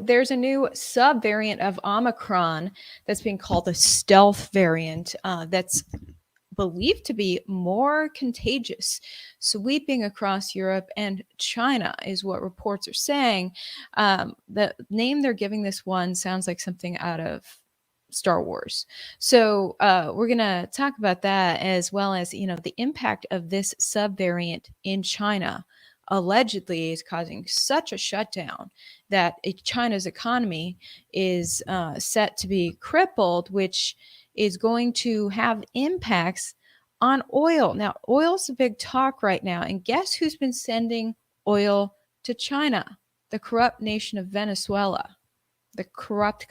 There's a new subvariant of Omicron that's being called the stealth variant that's believed to be more contagious, sweeping across Europe and China, is what reports are saying. The name they're giving this one sounds like something out of Star Wars. So we're going to talk about that, as well as, the impact of this subvariant in China allegedly is causing such a shutdown that China's economy is set to be crippled, which is going to have impacts on oil. Now, oil's a big talk right now. And guess who's been sending oil to China? The corrupt nation of Venezuela. The corrupt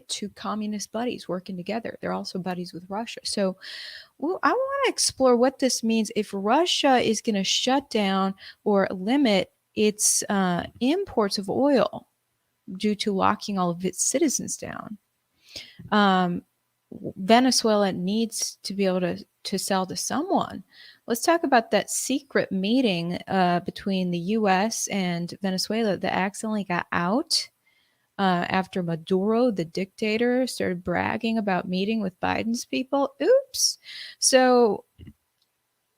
two communist buddies working together. They're also buddies with Russia. So I want to explore what this means if Russia is going to shut down or limit its imports of oil due to locking all of its citizens down. Venezuela needs to be able to sell to someone. Let's talk about that secret meeting between the U.S. and Venezuela that accidentally got out after Maduro, the dictator, started bragging about meeting with Biden's people. Oops. So,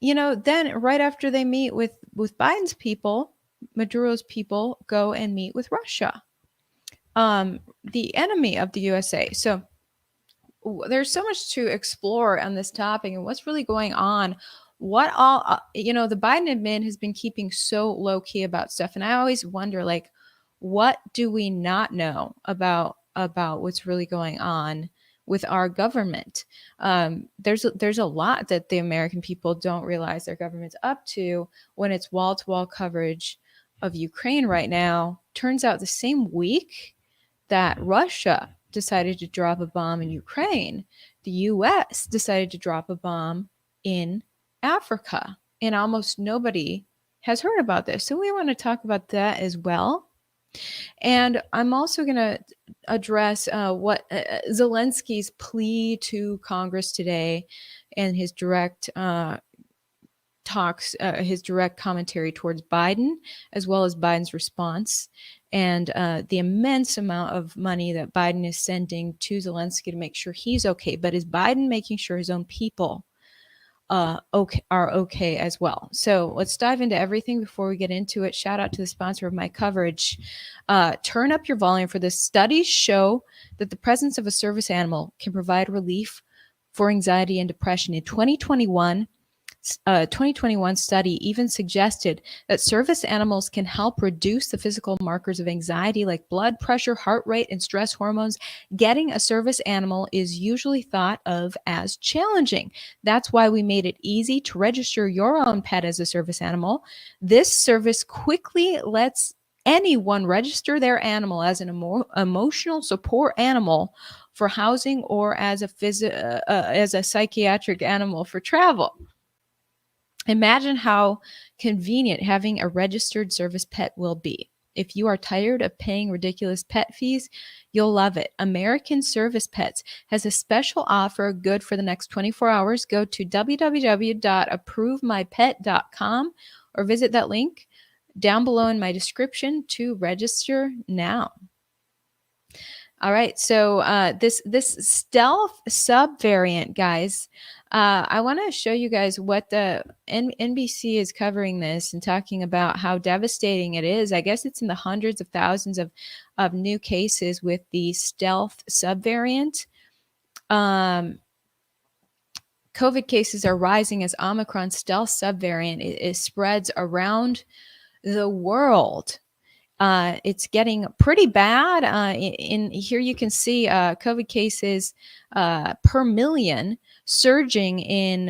then right after they meet with Biden's people, Maduro's people go and meet with Russia, the enemy of the USA. So there's so much to explore on this topic and what's really going on. What all, the Biden admin has been keeping so low key about stuff. And I always wonder, what do we not know about what's really going on with our government? There's a lot that the American people don't realize their government's up to when it's wall-to-wall coverage of Ukraine right now. Turns out the same week that Russia decided to drop a bomb in Ukraine, the U.S. decided to drop a bomb in Africa, and almost nobody has heard about this. So we want to talk about that as well. And I'm also going to address what Zelensky's plea to Congress today and his direct his direct commentary towards Biden, as well as Biden's response, and the immense amount of money that Biden is sending to Zelensky to make sure he's okay. But is Biden making sure his own people are okay as well? So let's dive into everything before we get into it. Shout out to the sponsor of my coverage. Turn up your volume for this. Studies show that the presence of a service animal can provide relief for anxiety and depression. In 2021 study even suggested that service animals can help reduce the physical markers of anxiety like blood pressure, heart rate, and stress hormones. Getting a service animal is usually thought of as challenging. That's why we made it easy to register your own pet as a service animal. This service quickly lets anyone register their animal as an emotional support animal for housing or as a psychiatric animal for travel. Imagine how convenient having a registered service pet will be. If you are tired of paying ridiculous pet fees, you'll love it. American Service Pets has a special offer good for the next 24 hours. Go to www.approvemypet.com or visit that link down below in my description to register now. All right, so this stealth subvariant, guys, I want to show you guys what the NBC is covering this and talking about how devastating it is. I guess it's in the hundreds of thousands of new cases with the stealth subvariant. COVID cases are rising as Omicron stealth subvariant it spreads around the world. It's getting pretty bad. In here, you can see COVID cases per million surging in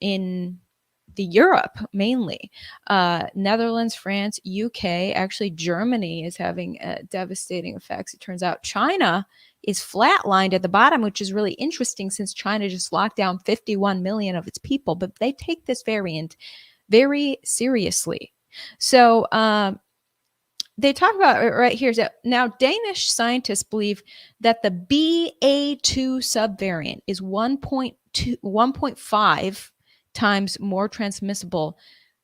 the Europe mainly. Netherlands, France, UK, actually Germany is having devastating effects. It turns out China is flatlined at the bottom, which is really interesting since China just locked down 51 million of its people, but they take this variant very seriously. So they talk about it right here. So now, Danish scientists believe that the BA2 subvariant is 1.5 times more transmissible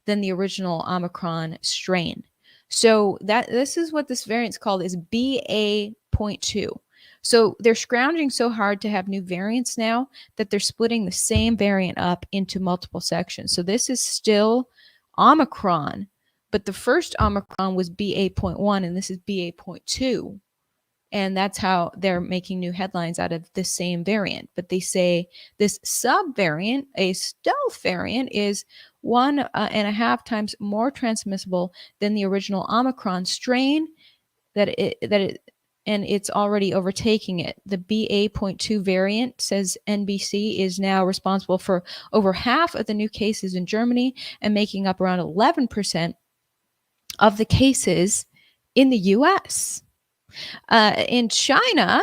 than the original Omicron strain. So this is what this variant's called, is BA.2. So they're scrounging so hard to have new variants now that they're splitting the same variant up into multiple sections. So this is still Omicron, but the first Omicron was BA.1 and this is BA.2. And that's how they're making new headlines out of the same variant. But they say this subvariant, a stealth variant, is 1.5 times more transmissible than the original Omicron strain, and it's already overtaking it. The BA.2 variant, says NBC, is now responsible for over half of the new cases in Germany and making up around 11% of the cases in the US. In China,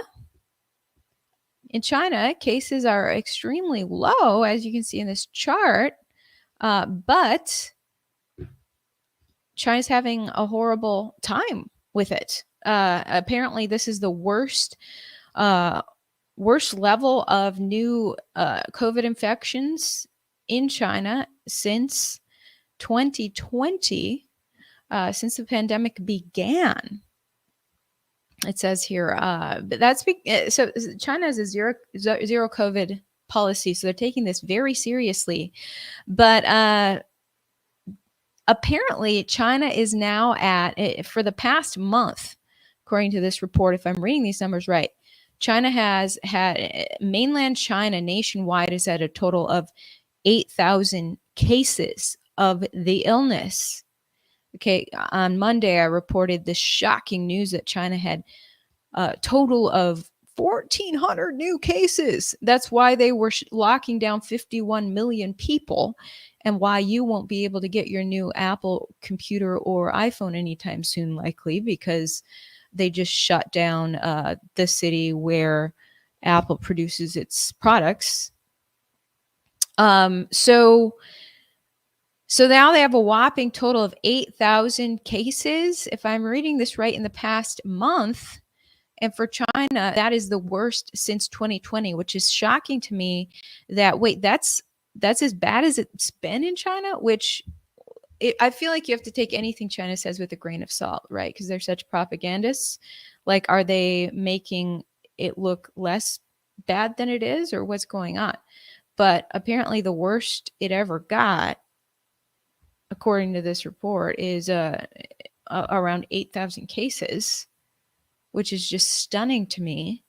cases are extremely low, as you can see in this chart, but China's having a horrible time with it. Apparently, this is the worst level of new COVID infections in China since 2020, since the pandemic began. It says here, but that's so China has a zero COVID policy, so they're taking this very seriously. But apparently, China is now at, for the past month, according to this report, if I'm reading these numbers right, China has had, mainland China nationwide is at a total of 8,000 cases of the illness. Okay, on Monday, I reported the shocking news that China had a total of 1,400 new cases. That's why they were locking down 51 million people, and why you won't be able to get your new Apple computer or iPhone anytime soon, likely, because they just shut down the city where Apple produces its products. So now they have a whopping total of 8,000 cases, if I'm reading this right, in the past month. And for China, that is the worst since 2020, which is shocking to me. That's as bad as it's been in China, which I feel like you have to take anything China says with a grain of salt, right? Because they're such propagandists. Like, are they making it look less bad than it is, or what's going on? But apparently the worst it ever got, according to this report, is around 8,000 cases, which is just stunning to me.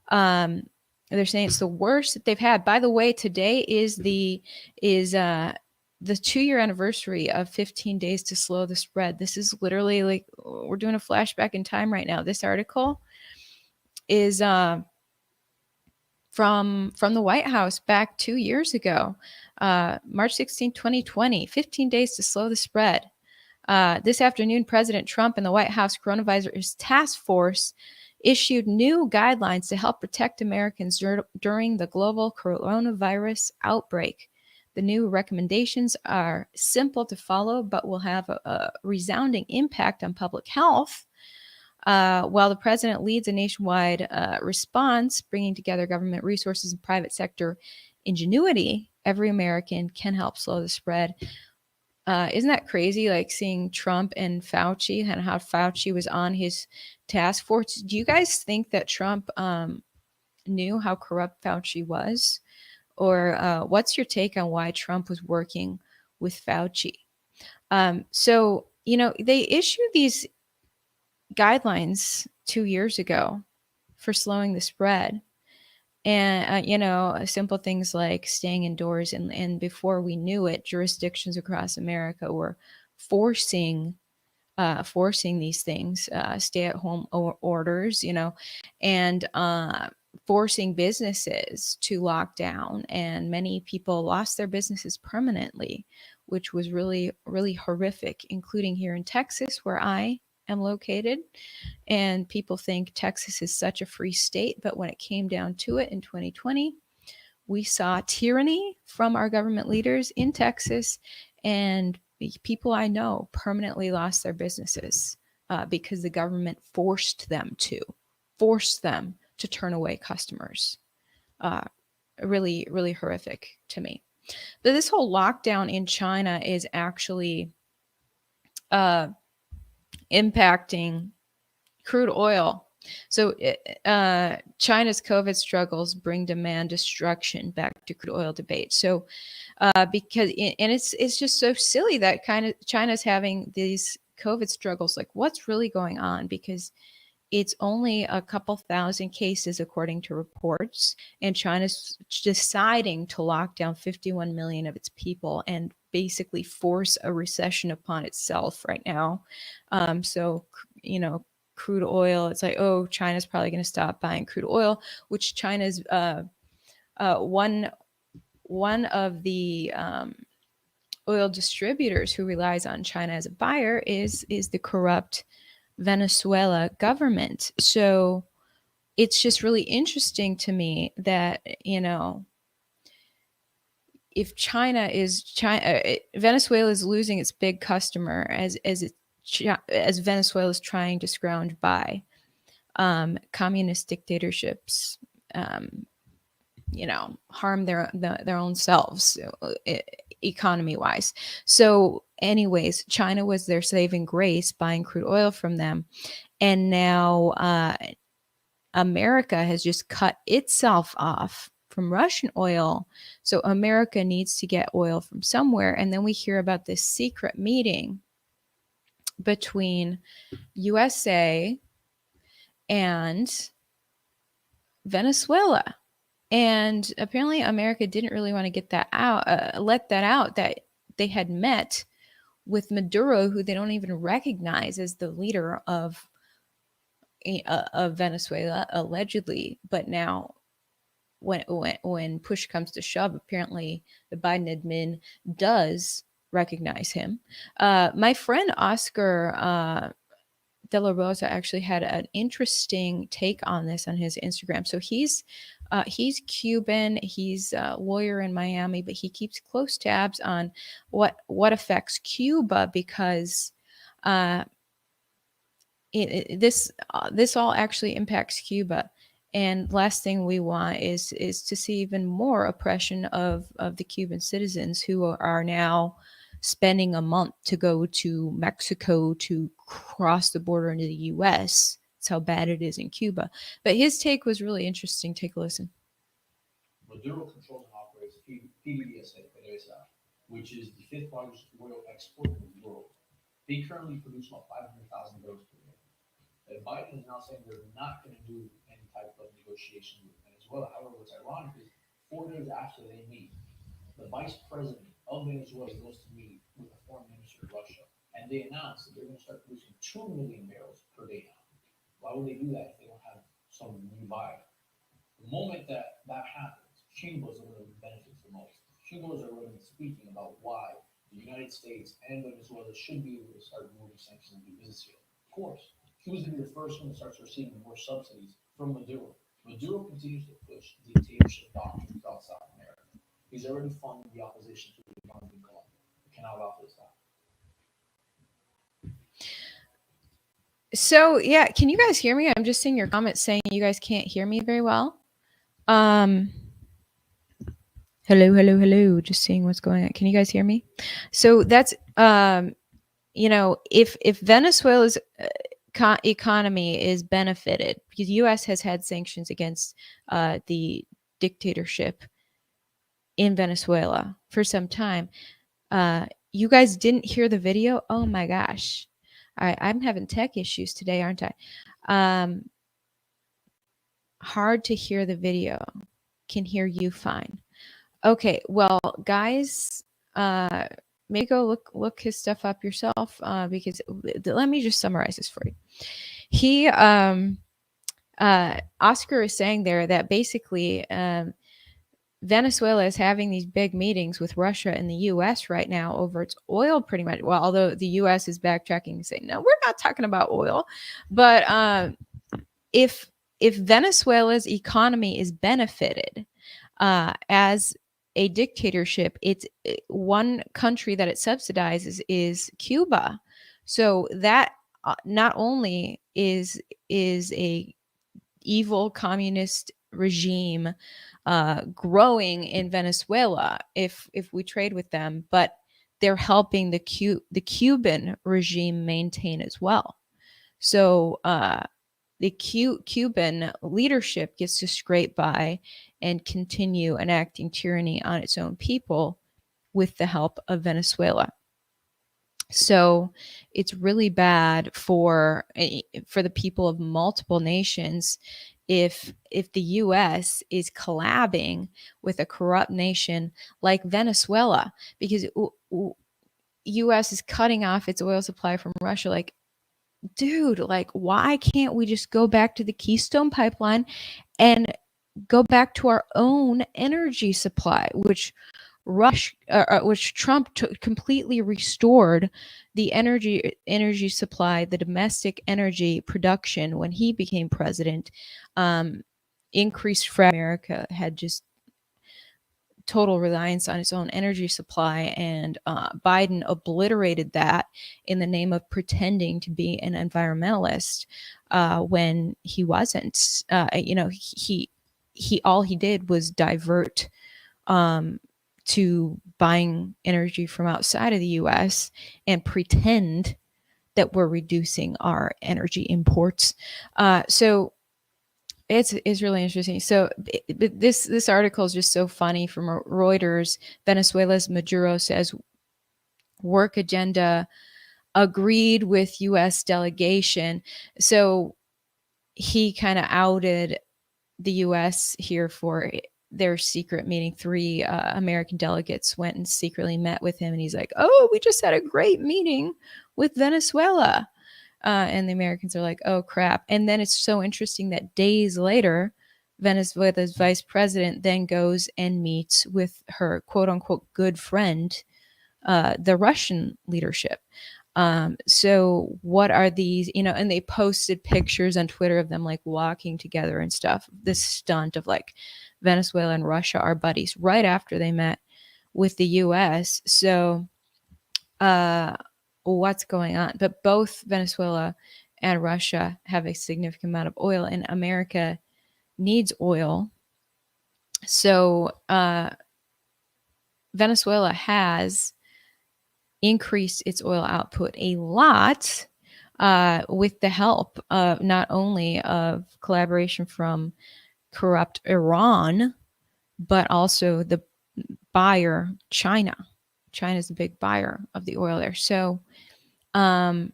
They're saying it's the worst that they've had. By the way, today is the 2-year anniversary of 15 days to slow the spread. This is literally like we're doing a flashback in time right now. This article is from the White House back 2 years ago, March 16, 2020, 15 days to slow the spread. This afternoon, President Trump and the White House Coronavirus Task Force issued new guidelines to help protect Americans during the global coronavirus outbreak. The new recommendations are simple to follow, but will have a resounding impact on public health. While the president leads a nationwide response, bringing together government resources and private sector ingenuity, every American can help slow the spread. Isn't that crazy? Like seeing Trump and Fauci, and how Fauci was on his task force. Do you guys think that Trump knew how corrupt Fauci was? Or what's your take on why Trump was working with Fauci? So, they issued these guidelines 2 years ago for slowing the spread. And, simple things like staying indoors. And before we knew it, jurisdictions across America were forcing these things, stay-at-home orders, and forcing businesses to lock down. And many people lost their businesses permanently, which was really, really horrific, including here in Texas, where I am located. And people think Texas is such a free state, but when it came down to it in 2020, we saw tyranny from our government leaders in Texas, and people I know permanently lost their businesses because the government forced them to turn away customers. Really, really horrific to me. But this whole lockdown in China is actually impacting crude oil. So China's COVID struggles bring demand destruction back to crude oil debate. So because and it's just so silly that kind of China's having these COVID struggles. Like, what's really going on? Because it's only a couple thousand cases, according to reports, and China's deciding to lock down 51 million of its people and basically force a recession upon itself right now. So, crude oil, it's like, oh, China's probably going to stop buying crude oil, which China's one of the oil distributors who relies on China as a buyer is the corrupt Venezuela government. So it's just really interesting to me that, if Venezuela is losing its big customer as Venezuela is trying to scrounge by communist dictatorships, harm their own selves, economy wise. So anyways, China was their saving grace, buying crude oil from them. And now America has just cut itself off from Russian oil. So America needs to get oil from somewhere. And then we hear about this secret meeting between USA and Venezuela. And apparently America didn't really want to get that out, let that out, that they had met with Maduro, who they don't even recognize as the leader of Venezuela, allegedly. But now when push comes to shove, apparently the Biden admin does recognize him. My friend Oscar De La Rosa actually had an interesting take on this on his Instagram. So he's Cuban. He's a lawyer in Miami, but he keeps close tabs on what affects Cuba, because this all actually impacts Cuba. And last thing we want is to see even more oppression of the Cuban citizens who are now spending a month to go to Mexico to cross the border into the U.S. That's how bad it is in Cuba. But his take was really interesting. Take a listen. Maduro controls and operates PDVSA, which is the fifth largest oil exporter in the world. They currently produce about 500,000 barrels per day. And Biden is now saying they're not going to do any type of negotiation with Venezuela. However, what's ironic is 4 days after they meet, the vice president of Venezuela goes to meet with the foreign minister of Russia, and they announce that they're going to start producing 2 million barrels per day now. Why would they do that if they don't have some new buyer? The moment that happens, Cuba is the one that benefits the most. Cubans are already speaking about why the United States and Venezuela should be able to start removing sanctions and do business here. Of course, Cuba's going to be the first one that starts receiving more subsidies from Maduro. Maduro continues to push dictatorship doctrines outside America. He's already funding the opposition to the government in Colombia. We cannot allow for this to happen. So yeah, can you guys hear me? I'm just seeing your comments saying you guys can't hear me very well. Hello. Just seeing what's going on. Can you guys hear me? So that's if Venezuela's economy is benefited because U.S. has had sanctions against the dictatorship in Venezuela for some time. You guys didn't hear the video? Oh my gosh. I'm having tech issues today, aren't I? Hard to hear the video. Can hear you fine. Okay, well, guys, maybe go look his stuff up yourself, because let me just summarize this for you. He, Oscar is saying there that basically Venezuela is having these big meetings with Russia and the U.S. right now over its oil, pretty much. Well, although the U.S. is backtracking and saying, no, we're not talking about oil. But if Venezuela's economy is benefited as a dictatorship, it's one country that it subsidizes is Cuba. So that not only is a evil communist regime growing in Venezuela if we trade with them, but they're helping the Cuban regime maintain as well. So the Cuban leadership gets to scrape by and continue enacting tyranny on its own people with the help of Venezuela. So it's really bad for the people of multiple nations if the US is collabing with a corrupt nation like Venezuela, because US is cutting off its oil supply from Russia. Like, dude, like, why can't we just go back to the Keystone pipeline and go back to our own energy supply, which Trump completely restored the energy supply, the domestic energy production when he became president. Increased America had just total reliance on its own energy supply, and Biden obliterated that in the name of pretending to be an environmentalist when he wasn't. He all he did was divert to buying energy from outside of the U.S. and pretend that we're reducing our energy imports. So it's really interesting. So this article is just so funny from Reuters. Venezuela's Maduro says work agenda agreed with U.S. delegation. So he kind of outed the U.S. here for their secret meeting. 3 American delegates went and secretly met with him, and he's like, "Oh, we just had a great meeting with Venezuela." And the Americans are like, "Oh crap!" And then it's so interesting that days later, Venezuela's vice president then goes and meets with her quote unquote good friend, the Russian leadership. So what are these, and they posted pictures on Twitter of them like walking together and stuff. This stunt of like Venezuela and Russia are buddies right after they met with the US. So what's going on? But both Venezuela and Russia have a significant amount of oil, and America needs oil. So Venezuela has increased its oil output a lot with the help of not only of collaboration from corrupt Iran, but also the buyer, China. China is a big buyer of the oil there. So now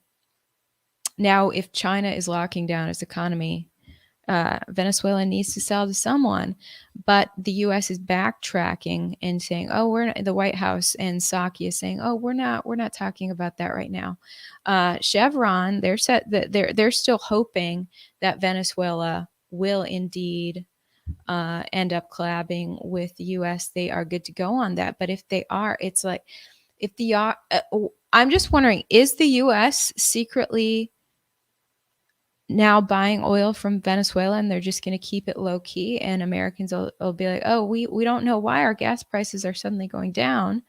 if China is locking down its economy, Venezuela needs to sell to someone, but the U.S. is backtracking and saying, "Oh, we're not," the White House and Psaki is saying, "Oh, we're not talking about that right now." Chevron, they're still hoping that Venezuela will indeed end up collabing with the U.S. They are good to go on that, but if they are, it's like I'm just wondering, is the U.S. secretly now buying oil from Venezuela and they're just going to keep it low key, and Americans will be like, "Oh, we don't know why our gas prices are suddenly going down.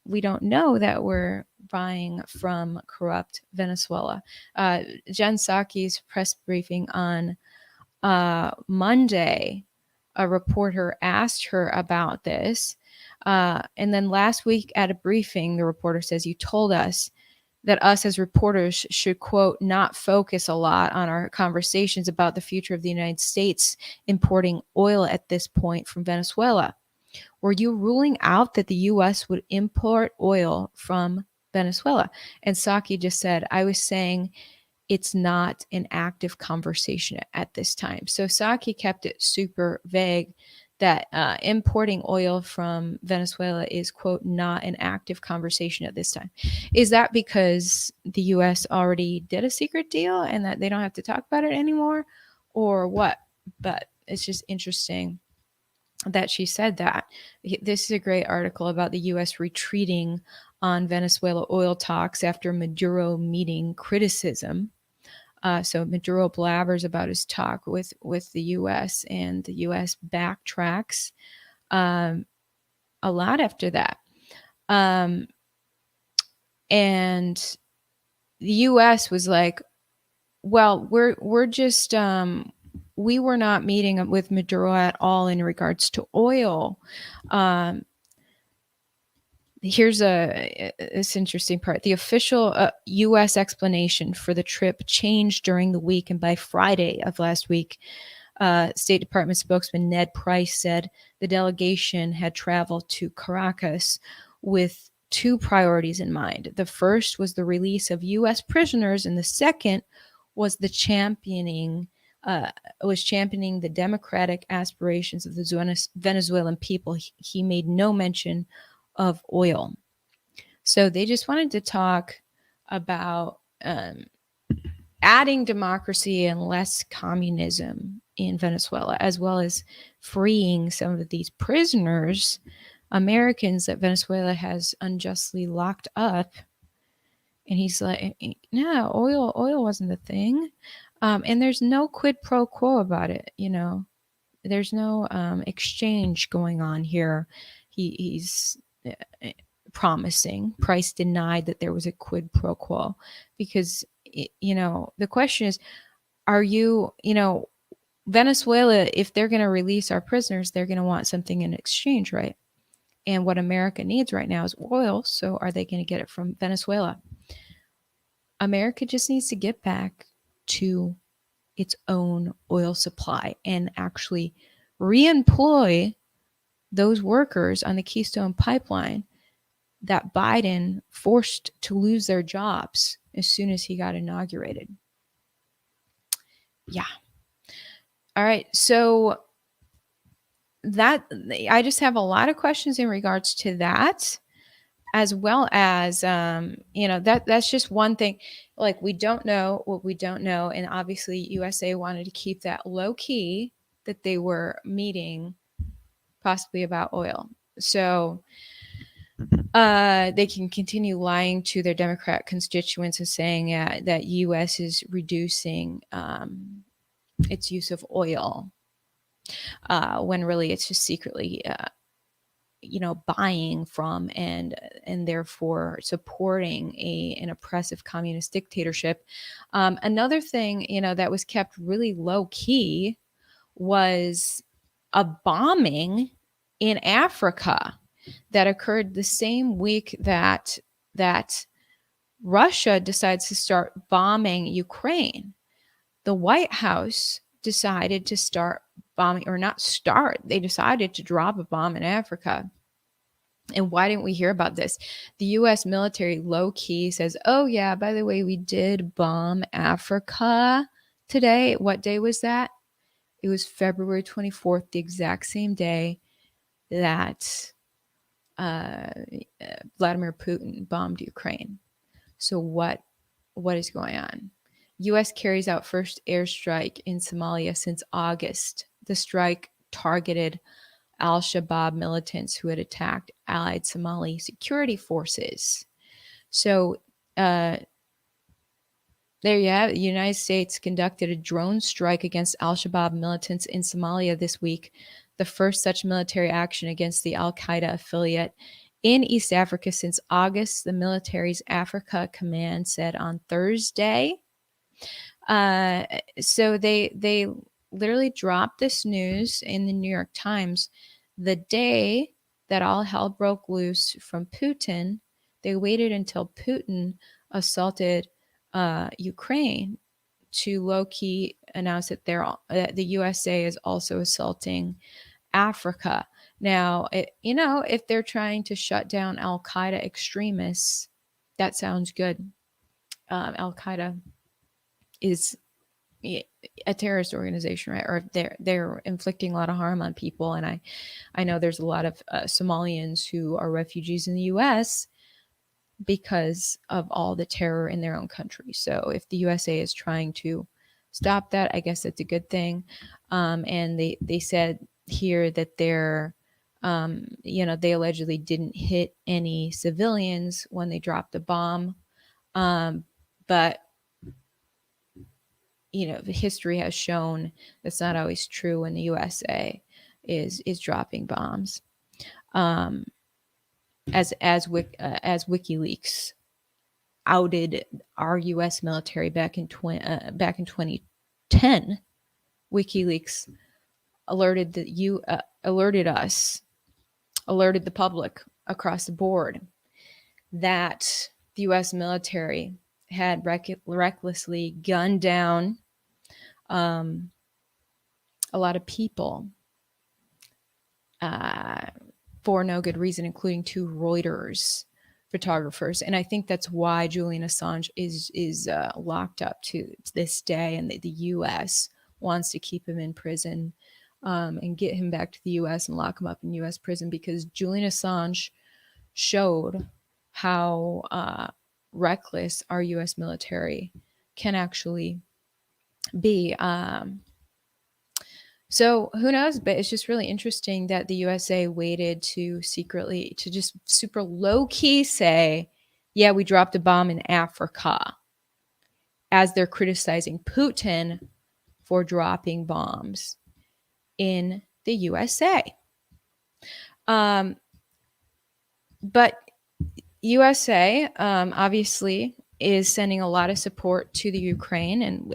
We don't know that we're buying from corrupt Venezuela." Jen Psaki's press briefing on Monday, a reporter asked her about this. And then last week at a briefing, the reporter says, "You told us that us as reporters should, quote, not focus a lot on our conversations about the future of the United States importing oil at this point from Venezuela. Were you ruling out that the U.S. would import oil from Venezuela?" And Psaki just said, "I was saying it's not an active conversation at this time." So Psaki kept it super vague that importing oil from Venezuela is, quote, not an active conversation at this time. Is that because the U.S. already did a secret deal and that they don't have to talk about it anymore, or what? But it's just interesting that she said that. This is a great article about the U.S. retreating on Venezuela oil talks after Maduro meeting criticism. So Maduro blabbers about his talk with the U.S., and the U.S. backtracks a lot after that. And the U.S. was like, "Well, we're just we were not meeting with Maduro at all in regards to oil." Here's this interesting part. The official U.S. explanation for the trip changed during the week, and by Friday of last week, State Department spokesman Ned Price said the delegation had traveled to Caracas with two priorities in mind. The first was the release of U.S. prisoners, and the second was the championing the democratic aspirations of the Venezuelan people. He made no mention of oil. So they just wanted to talk about adding democracy and less communism in Venezuela, as well as freeing some of these prisoners, Americans that Venezuela has unjustly locked up. And he's like, no, oil wasn't a thing. And there's no quid pro quo about it. There's no exchange going on here. He's promising. Price denied that there was a quid pro quo because, the question is, are you, Venezuela, if they're going to release our prisoners, they're going to want something in exchange, right? And what America needs right now is oil. So are they going to get it from Venezuela? America just needs to get back to its own oil supply and actually reemploy those workers on the Keystone Pipeline that Biden forced to lose their jobs as soon as he got inaugurated. Yeah. All right. So that I just have a lot of questions in regards to that, as well as that's just one thing. Like, we don't know what we don't know, and obviously USA wanted to keep that low key, that they were meeting possibly about oil. So they can continue lying to their Democrat constituents and saying that U.S. is reducing its use of oil, when really it's just secretly, buying from and therefore supporting an oppressive communist dictatorship. Another thing, that was kept really low key was a bombing in Africa that occurred the same week that Russia decides to start bombing Ukraine. The White House decided to start bombing, or not start, they decided to drop a bomb in Africa. And why didn't we hear about this? The US military low key says, oh, yeah, by the way, we did bomb Africa today. What day was that? It was February 24th, the exact same day that Vladimir Putin bombed Ukraine. So what is going on? U.S. carries out first airstrike in Somalia since August. The strike targeted al-Shabaab militants who had attacked allied Somali security forces. So there you have it. The United States conducted a drone strike against al-Shabaab militants in Somalia this week, the first such military action against the al-Qaeda affiliate in East Africa since August, the military's Africa Command said on Thursday. So they literally dropped this news in the New York Times the day that all hell broke loose from Putin. They waited until Putin assaulted Ukraine to low-key announce that the USA is also assaulting Africa. Now, if they're trying to shut down al-Qaeda extremists, that sounds good. Al-Qaeda is a terrorist organization, right? Or they're inflicting a lot of harm on people. And I know there's a lot of Somalians who are refugees in the U.S. because of all the terror in their own country. So if the USA is trying to stop that, I guess that's a good thing. And they said here that they allegedly didn't hit any civilians when they dropped the bomb. But the history has shown that's not always true when the USA is dropping bombs. As WikiLeaks outed our U.S. military back in 2010, WikiLeaks alerted the public across the board that the US military had recklessly gunned down um, a lot of people uh, for no good reason, including two Reuters photographers. And I think that's why Julian Assange is locked up to this day, and the U.S. wants to keep him in prison and get him back to the U.S. and lock him up in U.S. prison, because Julian Assange showed how reckless our U.S. military can actually be. So who knows? But it's just really interesting that the USA waited to secretly, to just super low key say, yeah, we dropped a bomb in Africa, as they're criticizing Putin for dropping bombs in the USA. But USA obviously is sending a lot of support to the Ukraine, and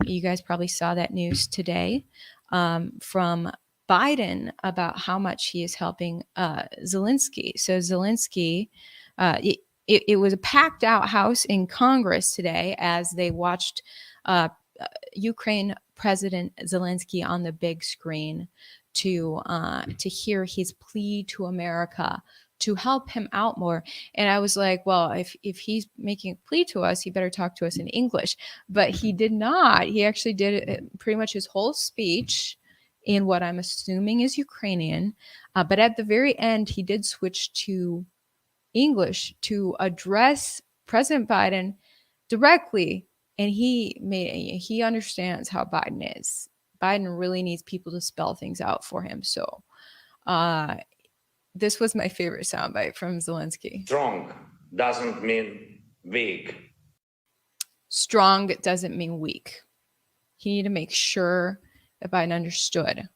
you guys probably saw that news today from Biden about how much he is helping Zelensky. So Zelensky, it was a packed out house in Congress today as they watched Ukraine President Zelensky on the big screen to hear his plea to America to help him out more. And I was like, well, if he's making a plea to us, he better talk to us in English. But he did not. He actually did pretty much his whole speech in what I'm assuming is Ukrainian. But at the very end, he did switch to English to address President Biden directly. And he understands how Biden is. Biden really needs people to spell things out for him. So this was my favorite soundbite from Zelensky. Strong doesn't mean weak. Strong doesn't mean weak. He needed to make sure that Biden understood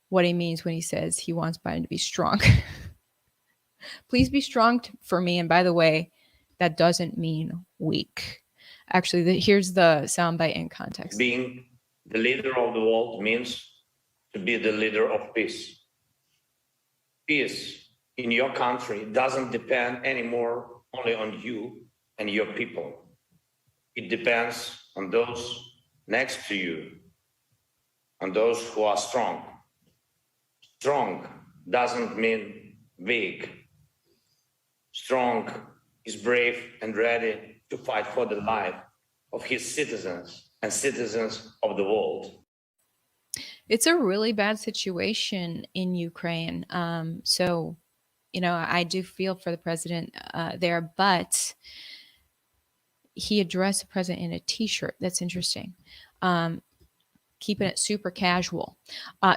what he means when he says he wants Biden to be strong. Please be strong for me. And by the way, that doesn't mean weak. Actually, here's the soundbite in context. Being the leader of the world means to be the leader of peace. Peace in your country doesn't depend anymore only on you and your people. It depends on those next to you, on those who are strong. Strong doesn't mean weak. Strong is brave and ready to fight for the life of his citizens and citizens of the world. It's a really bad situation in Ukraine. So, I do feel for the president there, but he addressed the president in a t-shirt. That's interesting. Keeping it super casual.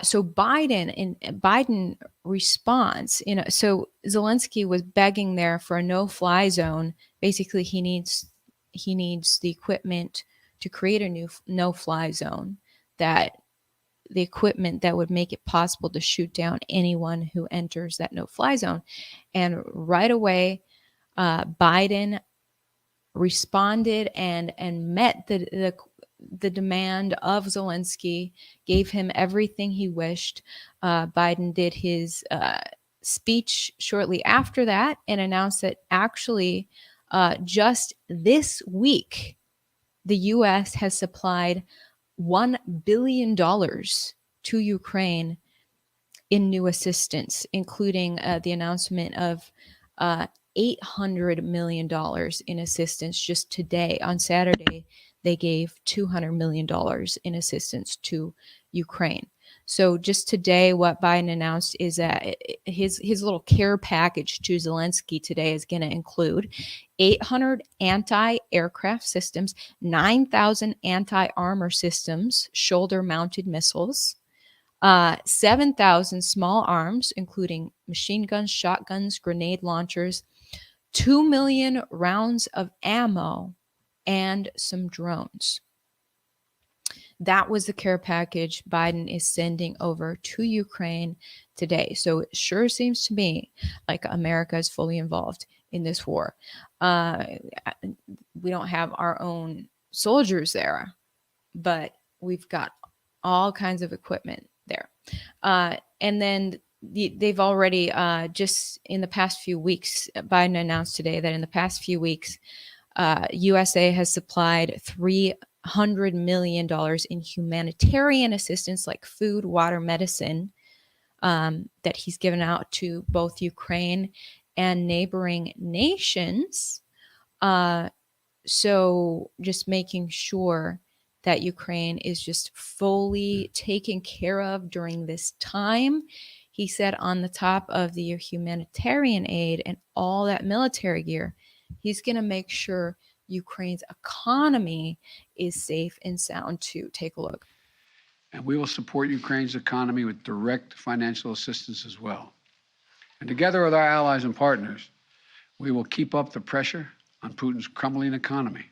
So Biden responds, so Zelensky was begging there for a no-fly zone. Basically, he needs the equipment to create a new no-fly zone, the equipment that would make it possible to shoot down anyone who enters that no-fly zone. And right away, Biden responded and met the demand of Zelensky, gave him everything he wished. Biden did his speech shortly after that and announced that actually just this week, the U.S. has supplied $1 billion to Ukraine in new assistance, including the announcement of $800 million in assistance just today. On Saturday, they gave $200 million in assistance to Ukraine. So just today, what Biden announced is that his little care package to Zelensky today is going to include 800 anti-aircraft systems, 9,000 anti-armor systems, shoulder-mounted missiles, 7,000 small arms, including machine guns, shotguns, grenade launchers, 2 million rounds of ammo, and some drones. That was the care package Biden is sending over to Ukraine today. So it sure seems to me like America is fully involved in this war. We don't have our own soldiers there, but we've got all kinds of equipment there. And then they've already just in the past few weeks, Biden announced today that in the past few weeks, USA has supplied $300 million in humanitarian assistance like food, water, medicine, that he's given out to both Ukraine and neighboring nations. So just making sure that Ukraine is just fully taken care of during this time. He said on the top of the humanitarian aid and all that military gear, he's going to make sure Ukraine's economy is safe and sound too. Take a look. And we will support Ukraine's economy with direct financial assistance as well. And together with our allies and partners, we will keep up the pressure on Putin's crumbling economy.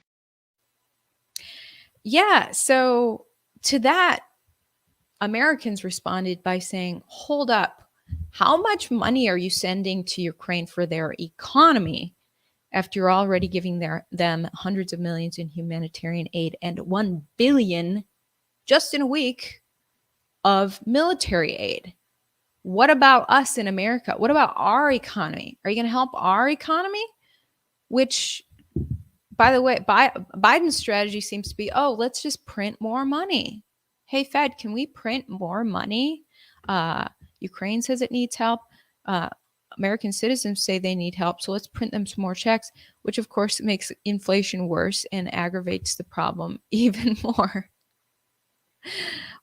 Yeah, so to that, Americans responded by saying, hold up, how much money are you sending to Ukraine for their economy after you're already giving them hundreds of millions in humanitarian aid and $1 billion just in a week of military aid? What about us in America? What about our economy? Are you going to help our economy? Which, by the way, Biden's strategy seems to be, oh, let's just print more money. Hey, Fed, can we print more money? Ukraine says it needs help. American citizens say they need help. So let's print them some more checks, which of course makes inflation worse and aggravates the problem even more.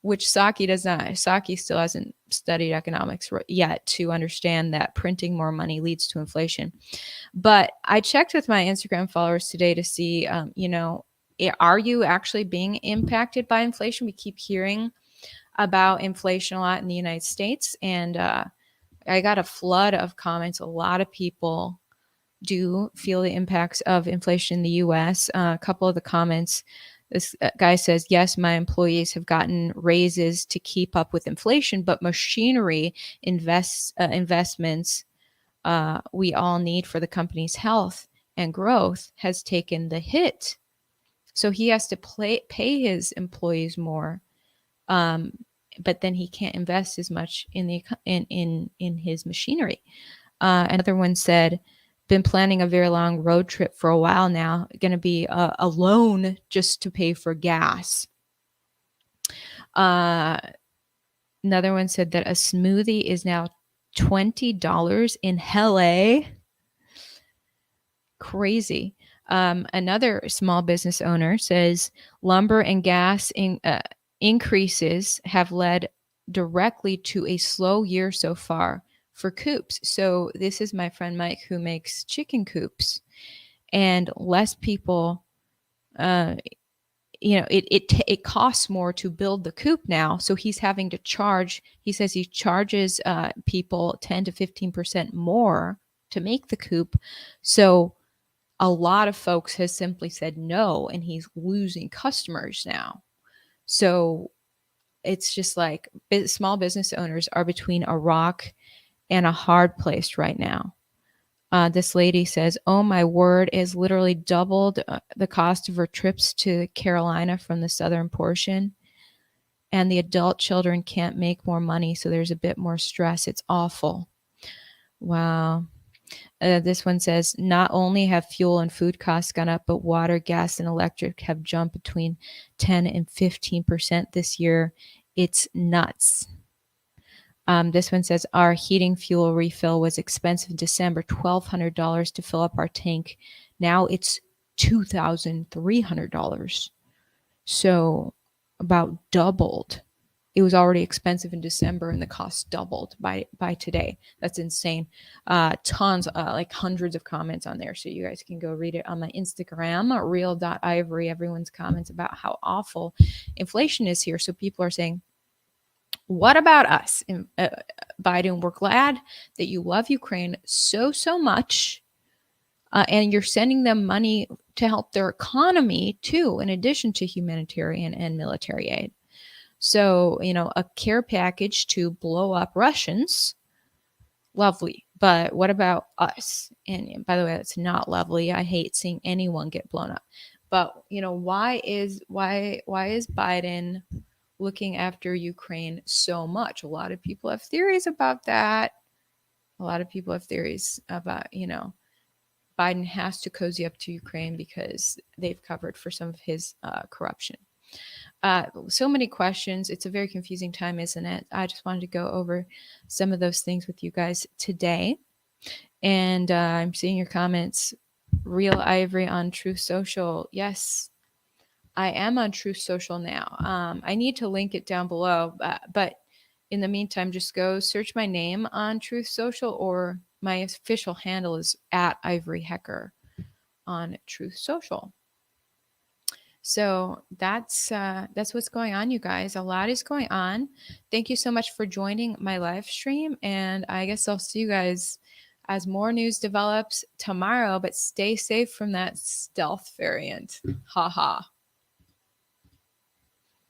Which Psaki does not. Psaki still hasn't studied economics yet to understand that printing more money leads to inflation. But I checked with my Instagram followers today to see, are you actually being impacted by inflation? We keep hearing about inflation a lot in the United States. And I got a flood of comments. A lot of people do feel the impacts of inflation in the U.S. A couple of the comments, this guy says, yes, my employees have gotten raises to keep up with inflation, but machinery investments we all need for the company's health and growth has taken the hit. So he has to pay his employees more, but then he can't invest as much in his machinery. Another one said, been planning a very long road trip for a while now, going to be a loan just to pay for gas. Another one said that a smoothie is now $20 in LA. Crazy. Another small business owner says lumber and gas increases have led directly to a slow year so far for coops. So this is my friend Mike who makes chicken coops, and less people, it costs more to build the coop now. So he's having to charge, he says he charges people 10 to 15% more to make the coop. So a lot of folks has simply said no, and he's losing customers now. So it's just like small business owners are between a rock and a hard place right now. This lady says, oh my word, is literally doubled the cost of her trips to Carolina from the southern portion. And the adult children can't make more money, so there's a bit more stress. It's awful. Wow. This one says, not only have fuel and food costs gone up, but water, gas, and electric have jumped between 10 and 15% this year. It's nuts. This one says, our heating fuel refill was expensive in December, $1,200 to fill up our tank. Now it's $2,300. So about doubled. It was already expensive in December and the cost doubled by today. That's insane. Tons, like hundreds of comments on there. So you guys can go read it on my Instagram, real.ivory, everyone's comments about how awful inflation is here. So people are saying, what about us? Biden, we're glad that you love Ukraine so much. And you're sending them money to help their economy too, in addition to humanitarian and military aid. So, a care package to blow up Russians, lovely. But what about us? And by the way, that's not lovely. I hate seeing anyone get blown up. But, why is Biden looking after Ukraine so much. A lot of people have theories about that. A lot of people have theories about, Biden has to cozy up to Ukraine because they've covered for some of his corruption. So many questions. It's a very confusing time, isn't it? I just wanted to go over some of those things with you guys today. And I'm seeing your comments. Real Ivory on Truth Social. Yes, I am on Truth Social now. I need to link it down below, but in the meantime, just go search my name on Truth Social, or my official handle is at Ivory Hecker on Truth Social. So that's what's going on, you guys. A lot is going on. Thank you so much for joining my live stream, and I guess I'll see you guys as more news develops tomorrow. But stay safe from that stealth variant. Ha ha.